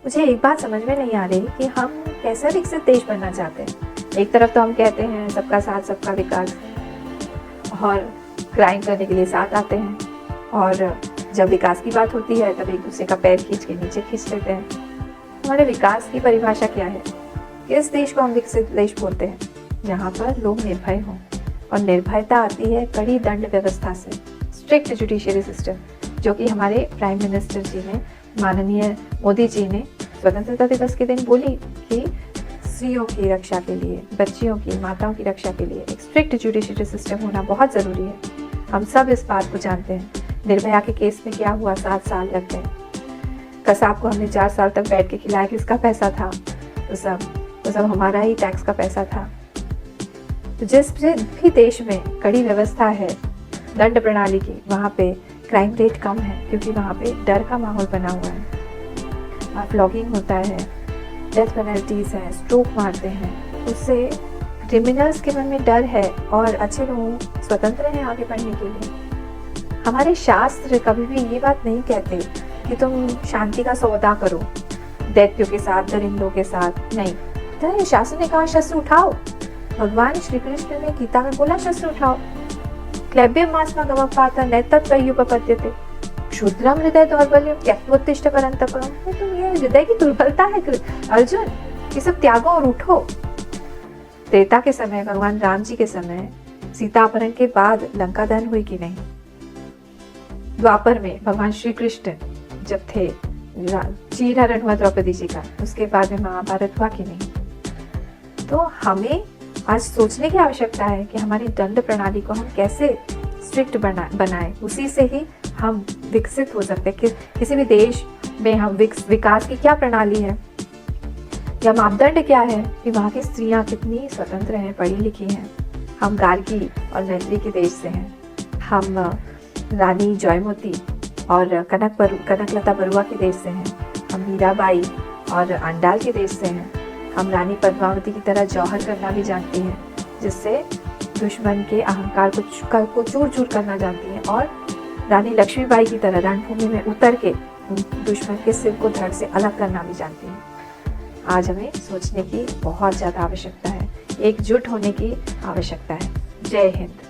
मुझे एक बात समझ में नहीं आ रही कि हम कैसा विकसित देश बनना चाहते हैं। एक तरफ तो हम कहते हैं सबका साथ सबका विकास, और क्राइम करने के लिए साथ आते हैं, और जब विकास की बात होती है तब एक दूसरे का पैर खींच के नीचे खींच लेते हैं। हमारे विकास की परिभाषा क्या है? किस देश को हम विकसित देश बोलते हैं? जहाँ पर लोग निर्भय हों, और निर्भयता आती है कड़ी दंड व्यवस्था से, स्ट्रिक्ट जुडिशियरी सिस्टम, जो कि हमारे प्राइम मिनिस्टर जी ने, माननीय मोदी जी ने स्वतंत्रता दिवस के दिन बोली कि स्त्रियों की रक्षा के लिए, बच्चियों की, माताओं की रक्षा के लिए एक स्ट्रिक्ट जुडिशियरी सिस्टम होना बहुत ज़रूरी है। हम सब इस बात को जानते हैं। निर्भया के केस में क्या हुआ, 7 साल लग गए। कसाब को हमने 4 साल तक बैठ के खिलाया, किसका पैसा था? तो सब हमारा ही टैक्स का पैसा था। तो जिस भी देश में कड़ी व्यवस्था है दंड प्रणाली की, वहाँ पे क्राइम रेट कम है, क्योंकि वहाँ पे डर का माहौल बना हुआ है। फ्लॉगिंग होता है, डेथ पेनल्टीज है, स्ट्रोक मारते हैं, उससे क्रिमिनल्स के मन में डर है और अच्छे लोग स्वतंत्र हैं आगे बढ़ने के लिए। हमारे शास्त्र कभी भी ये बात नहीं कहते कि तुम शांति का सौदा करो दैत्यों के साथ, दरिंदों के साथ, नहीं। तो शास्त्र ने कहा शस्त्र उठाओ। भगवान श्री कृष्ण ने गीता में बोला शस्त्र उठाओ। क्लैब्यम मास्मा गमपाता नैतत्त्वयुपपद्यते क्षुद्रम हृदय दौर्बल्यम त्यक्त्वोत्तिष्ठ परन्तप। तुम ये हृदय की दुर्बलता है अर्जुन, ये सब त्यागो और उठो। त्रेता के समय, भगवान राम जी के समय, सीता अपहरण के बाद लंका दहन हुई कि नहीं? द्वापर में भगवान श्री कृष्ण जब थे, चीरहरण हुआ द्रौपदी जी का, उसके बाद में महाभारत हुआ कि नहीं? तो हमें आज सोचने की आवश्यकता है कि हमारी दंड प्रणाली को हम कैसे स्ट्रिक्ट बनाएं। उसी से ही हम विकसित हो सकते हैं। किसी भी देश में हम विकास की क्या प्रणाली है या मापदंड क्या है कि वहाँ की स्त्रियाँ कितनी स्वतंत्र हैं, पढ़ी लिखी हैं। हम गार्गी और मैत्री के देश से हैं। हम रानी जयमती और कनकलता बरुआ के देश से हैं। हम मीराबाई और अंडाल के देश से हैं। हम रानी पद्मावती की तरह जौहर करना भी जानती हैं, जिससे दुश्मन के अहंकार को चूर चूर करना जानती हैं, और रानी लक्ष्मीबाई की तरह रणभूमि में उतर के दुश्मन के सिर को धड़ से अलग करना भी जानती हैं। आज हमें सोचने की बहुत ज़्यादा आवश्यकता है, एकजुट होने की आवश्यकता है। जय हिंद।